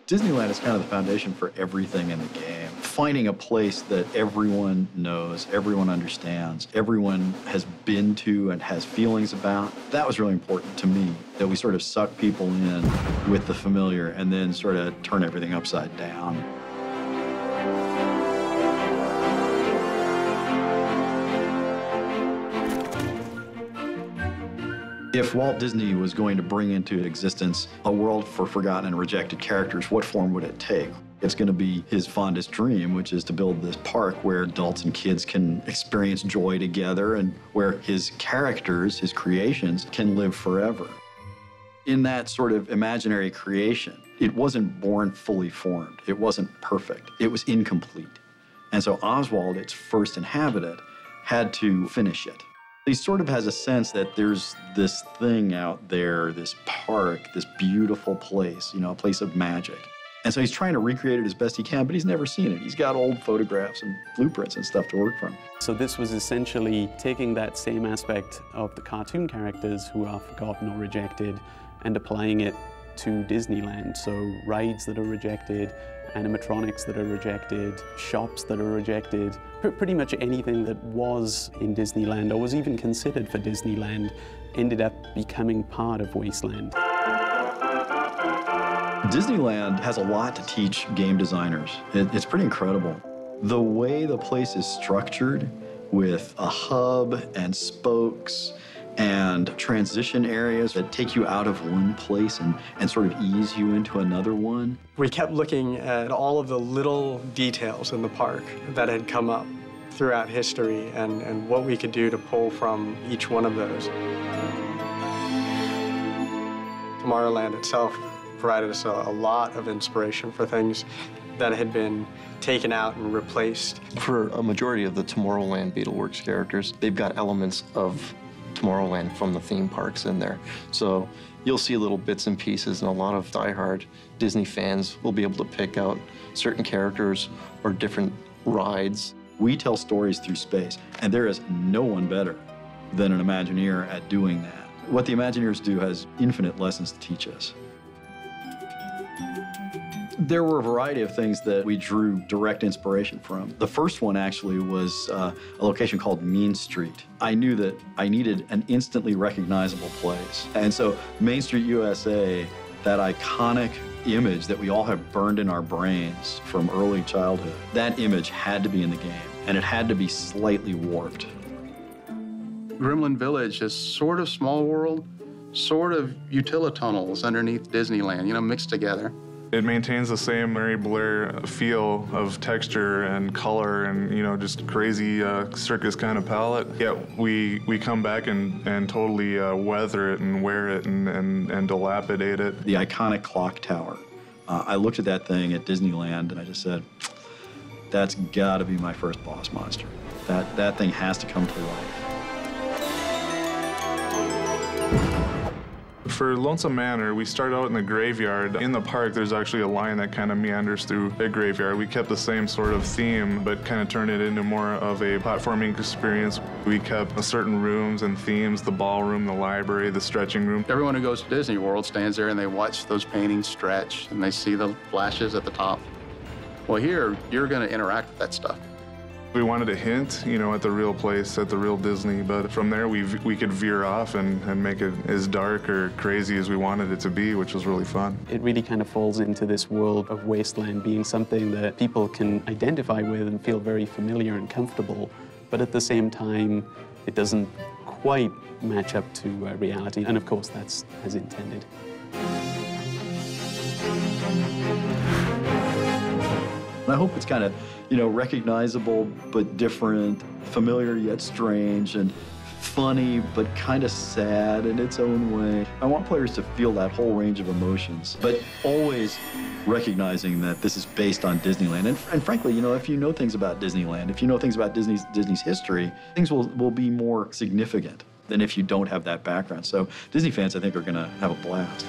Disneyland is kind of the foundation for everything in the game. Finding a place that everyone knows, everyone understands, everyone has been to and has feelings about, that was really important to me, that we sort of suck people in with the familiar and then sort of turn everything upside down. If Walt Disney was going to bring into existence a world for forgotten and rejected characters, what form would it take? It's going to be his fondest dream, which is to build this park where adults and kids can experience joy together and where his characters, his creations, can live forever. In that sort of imaginary creation, it wasn't born fully formed. It wasn't perfect. It was incomplete. And so Oswald, its first inhabitant, had to finish it. He sort of has a sense that there's this thing out there, this park, this beautiful place, you know, a place of magic. And so he's trying to recreate it as best he can, but he's never seen it. He's got old photographs and blueprints and stuff to work from. So this was essentially taking that same aspect of the cartoon characters who are forgotten or rejected and applying it to Disneyland. So rides that are rejected, animatronics that are rejected, shops that are rejected, pretty much anything that was in Disneyland or was even considered for Disneyland ended up becoming part of Wasteland. Disneyland has a lot to teach game designers. It's pretty incredible. The way the place is structured with a hub and spokes and transition areas that take you out of one place and sort of ease you into another one. We kept looking at all of the little details in the park that had come up throughout history and what we could do to pull from each one of those. Tomorrowland itself provided us a lot of inspiration for things that had been taken out and replaced. For a majority of the Tomorrowland Beetleworks characters, they've got elements of Tomorrowland from the theme parks in there. So you'll see little bits and pieces, and a lot of diehard Disney fans will be able to pick out certain characters or different rides. We tell stories through space, and there is no one better than an Imagineer at doing that. What the Imagineers do has infinite lessons to teach us. There were a variety of things that we drew direct inspiration from. The first one actually was a location called Mean Street. I knew that I needed an instantly recognizable place. And so Main Street, USA, that iconic image that we all have burned in our brains from early childhood, that image had to be in the game, and it had to be slightly warped. Gremlin Village is sort of Small World, sort of utilitunnels underneath Disneyland, you know, mixed together. It maintains the same Mary Blair feel of texture and color and, you know, just crazy circus kind of palette. Yet we come back and totally weather it and wear it and dilapidate it. The iconic clock tower. I looked at that thing at Disneyland and I just said, that's got to be my first boss monster. That thing has to come to life. For Lonesome Manor, we start out in the graveyard. In the park, there's actually a line that kind of meanders through the graveyard. We kept the same sort of theme, but kind of turned it into more of a platforming experience. We kept certain rooms and themes, the ballroom, the library, the stretching room. Everyone who goes to Disney World stands there and they watch those paintings stretch and they see the flashes at the top. Well, here, you're going to interact with that stuff. We wanted to hint, you know, at the real place, at the real Disney, but from there we could veer off and make it as dark or crazy as we wanted it to be, which was really fun. It really kind of falls into this world of Wasteland being something that people can identify with and feel very familiar and comfortable, but at the same time, it doesn't quite match up to reality, and of course that's as intended. And I hope it's kind of, you know, recognizable but different, familiar yet strange, and funny but kind of sad in its own way. I want players to feel that whole range of emotions, but always recognizing that this is based on Disneyland. And frankly, you know, if you know things about Disneyland, if you know things about Disney's history, things will be more significant than if you don't have that background. So Disney fans, I think, are going to have a blast.